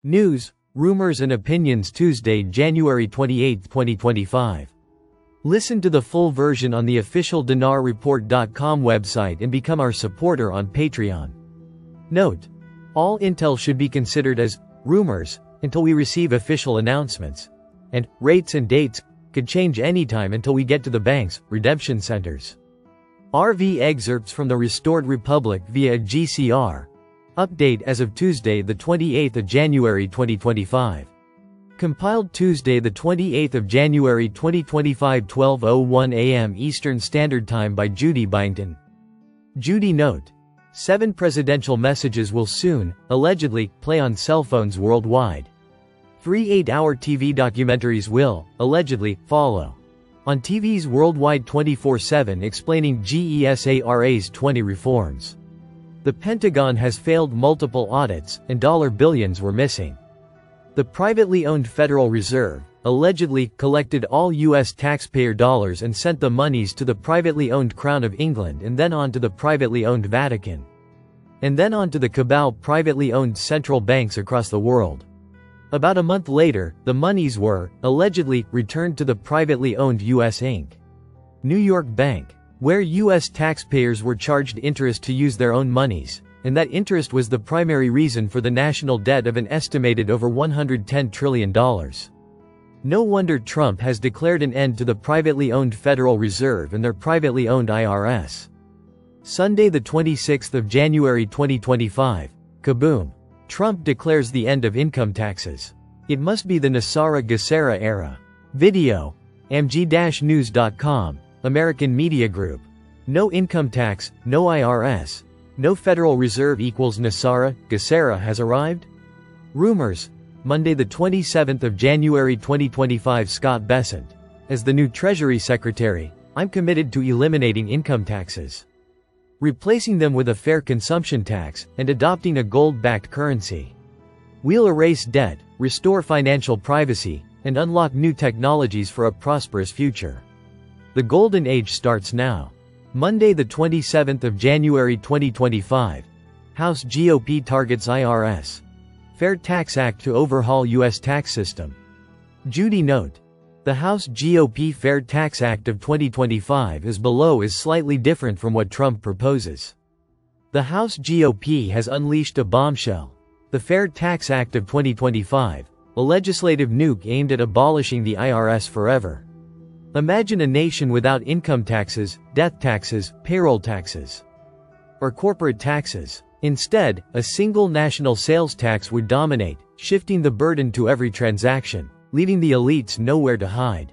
News, rumors and opinions Tuesday, January 28, 2025. Listen to the full version on the official dinarreport.com website and become our supporter on Patreon. Note: all intel should be considered as rumors until we receive official announcements. And rates and dates could change anytime until we get to the bank's redemption centers. RV excerpts from the Restored Republic via GCR. Update as of Tuesday, the 28th of January 2025. Compiled Tuesday, the 28th of January 2025, 12:01 a.m. Eastern Standard Time by Judy Byington. Judy note: 7 presidential messages will soon, allegedly, play on cell phones worldwide. 3 8-hour TV documentaries will, allegedly, follow on TVs worldwide 24/7 explaining GESARA's 20 reforms. The Pentagon has failed multiple audits, and billions were missing. The privately owned Federal Reserve allegedly collected all U.S. taxpayer dollars and sent the monies to the privately owned Crown of England and then on to the privately owned Vatican. And then on to the cabal privately owned central banks across the world. About a month later, the monies were, allegedly, returned to the privately owned U.S. Inc. New York Bank, where U.S. taxpayers were charged interest to use their own monies, and that interest was the primary reason for the national debt of an estimated over $110 trillion. No wonder Trump has declared an end to the privately owned Federal Reserve and their privately owned IRS. Sunday, the 26th of January 2025. Kaboom! Trump declares the end of income taxes. It must be the Nassara-Ghassara era. Video: amg-news.com, American Media Group. No income tax, no IRS, no Federal Reserve equals Nassara-Ghassara has arrived? Rumors. Monday, the 27th of January 2025. Scott Bessent: as the new Treasury Secretary, I'm committed to eliminating income taxes, replacing them with a fair consumption tax, and adopting a gold-backed currency. We'll erase debt, restore financial privacy, and unlock new technologies for a prosperous future. The golden age starts now. Monday, the 27th of January 2025. House GOP targets IRS Fair Tax Act to overhaul U.S. tax system. Judy note: the House GOP Fair Tax Act of 2025 is slightly different from what Trump proposes. The House GOP has unleashed a bombshell. The Fair Tax Act of 2025, a legislative nuke aimed at abolishing the IRS forever. Imagine a nation without income taxes, death taxes, payroll taxes, or corporate taxes. Instead, a single national sales tax would dominate, shifting the burden to every transaction, leaving the elites nowhere to hide.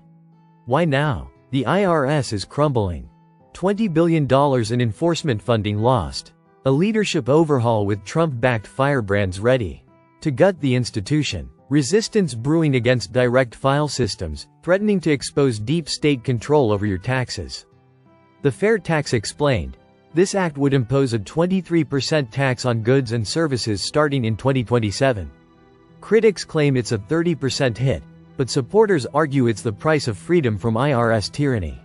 Why now? The IRS is crumbling. $20 billion in enforcement funding lost. A leadership overhaul with Trump-backed firebrands ready to gut the institution. Resistance brewing against direct file systems, threatening to expose deep state control over your taxes. The Fair Tax explained: this act would impose a 23% tax on goods and services starting in 2027. Critics claim it's a 30% hit, but supporters argue it's the price of freedom from IRS tyranny.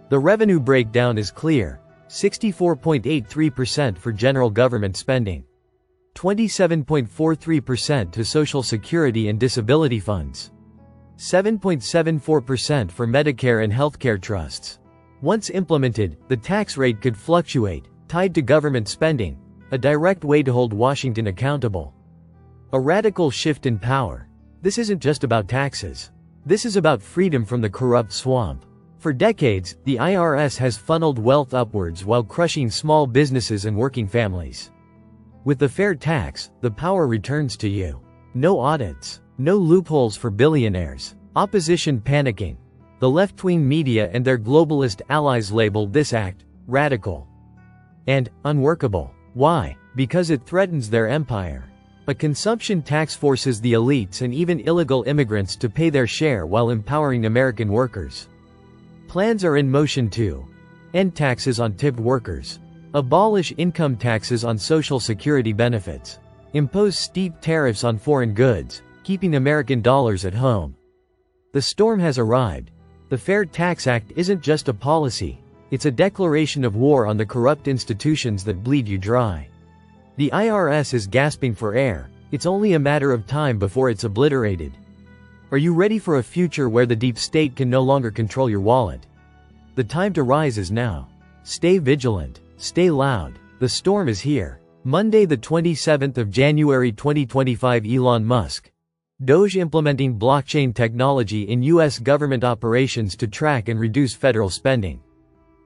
The revenue breakdown is clear: 64.83% for general government spending, 27.43% to Social Security and disability funds, 7.74% for Medicare and healthcare trusts. Once implemented, the tax rate could fluctuate, tied to government spending, a direct way to hold Washington accountable. A radical shift in power. This isn't just about taxes. This is about freedom from the corrupt swamp. For decades, the IRS has funneled wealth upwards while crushing small businesses and working families. With the fair tax, the power returns to you. No audits, no loopholes for billionaires. Opposition panicking. The left-wing media and their globalist allies labeled this act radical and unworkable. Why? Because it threatens their empire. A consumption tax forces the elites and even illegal immigrants to pay their share while empowering American workers. Plans are in motion to end taxes on tipped workers, abolish income taxes on Social Security benefits, impose steep tariffs on foreign goods, keeping American dollars at home. The storm has arrived. The Fair Tax Act isn't just a policy, it's a declaration of war on the corrupt institutions that bleed you dry. The IRS is gasping for air, It's only a matter of time before it's obliterated. Are you ready for a future where the deep state can no longer control your wallet? The time to rise is now. Stay vigilant. Stay loud. The storm is here. Monday the 27th of January 2025. Elon Musk. Doge implementing blockchain technology in U.S. government operations to track and reduce federal spending.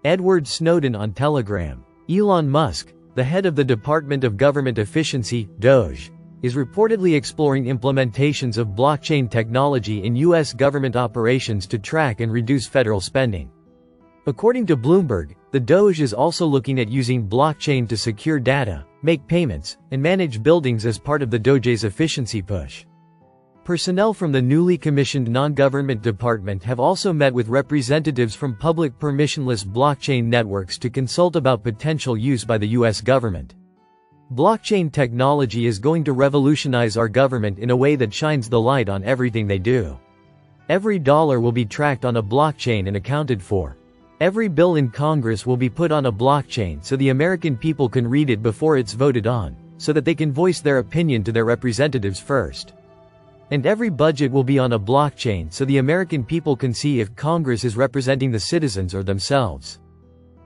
Edward Snowden on Telegram. Elon Musk, the head of the Department of Government Efficiency, Doge, is reportedly exploring implementations of blockchain technology in U.S. government operations to track and reduce federal spending. According to Bloomberg, the Doge is also looking at using blockchain to secure data, make payments, and manage buildings as part of the Doge's efficiency push. Personnel from the newly commissioned non-government department have also met with representatives from public permissionless blockchain networks to consult about potential use by the U.S. government. Blockchain technology is going to revolutionize our government in a way that shines the light on everything they do. Every dollar will be tracked on a blockchain and accounted for. Every bill in Congress will be put on a blockchain so the American people can read it before it's voted on, so that they can voice their opinion to their representatives first. And every budget will be on a blockchain so the American people can see if Congress is representing the citizens or themselves.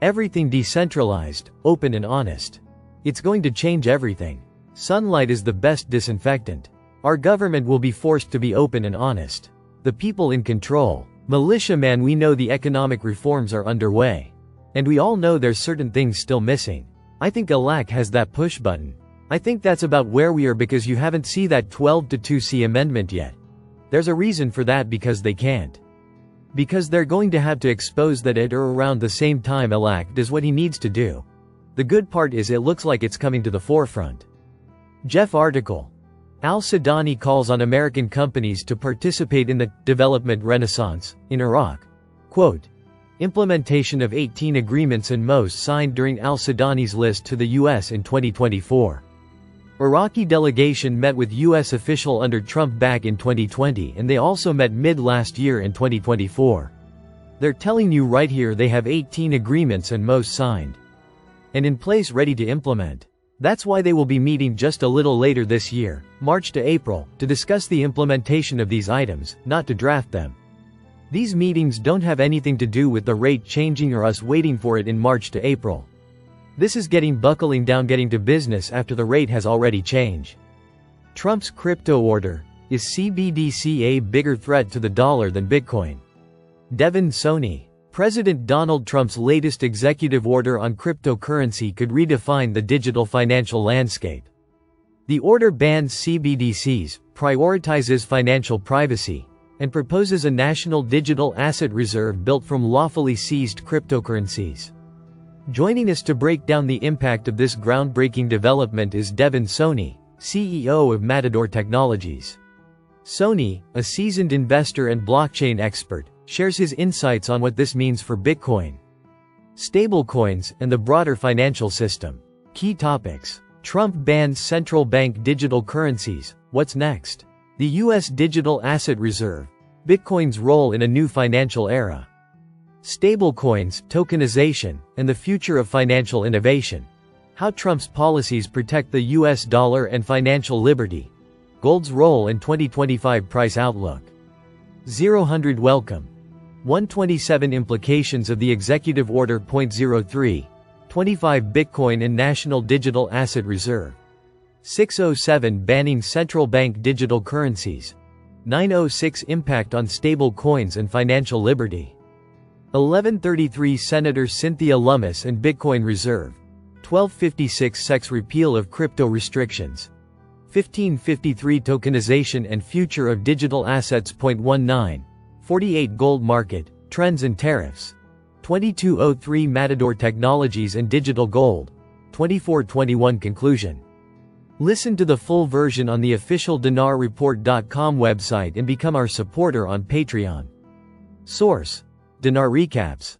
Everything decentralized, open and honest. It's going to change everything. Sunlight is the best disinfectant. Our government will be forced to be open and honest. The people in control. Militiaman, we know the economic reforms are underway. And we all know there's certain things still missing. I think ALAC has that push button. I think that's about where we are because you haven't seen that 12-2C amendment yet. There's a reason for that, because they can't. Because they're going to have to expose that at or around the same time ALAC does what he needs to do. The good part is it looks like it's coming to the forefront. Jeff article. Al-Sudani calls on American companies to participate in the development renaissance in Iraq. Quote, implementation of 18 agreements and most signed during Al-Sudani's list to the U.S. in 2024. Iraqi delegation met with U.S. official under Trump back in 2020, and they also met mid-last year in 2024. They're telling you right here they have 18 agreements and most signed. And in place ready to implement. That's why they will be meeting just a little later this year, March to April, to discuss the implementation of these items, not to draft them. These meetings don't have anything to do with the rate changing or us waiting for it in March to April. This is buckling down, getting to business after the rate has already changed. Trump's crypto order. Is CBDC a bigger threat to the dollar than Bitcoin? Devin Soni. President Donald Trump's latest executive order on cryptocurrency could redefine the digital financial landscape. The order bans CBDCs, prioritizes financial privacy, and proposes a national digital asset reserve built from lawfully seized cryptocurrencies. Joining us to break down the impact of this groundbreaking development is Devin Soni, CEO of Matador Technologies. Soni, a seasoned investor and blockchain expert, shares his insights on what this means for Bitcoin, stablecoins, and the broader financial system. Key topics. Trump bans central bank digital currencies. What's next? The U.S. Digital Asset Reserve. Bitcoin's role in a new financial era. Stablecoins, tokenization, and the future of financial innovation. How Trump's policies protect the U.S. dollar and financial liberty. Gold's role in 2025 price outlook. 0-100 welcome. 127 implications of the executive order. 03. 25 Bitcoin and National Digital Asset Reserve. 607 banning central bank digital currencies. 906 impact on stable coins and financial liberty. 1133 Senator Cynthia Lummis and Bitcoin Reserve. 1256 Sex repeal of crypto restrictions. 1553 Tokenization and future of digital assets. 19. 48 Gold market, trends and tariffs. 2203 Matador Technologies and digital gold. 2421 Conclusion. Listen to the full version on the official dinarreport.com website and become our supporter on Patreon. Source: Dinar Recaps.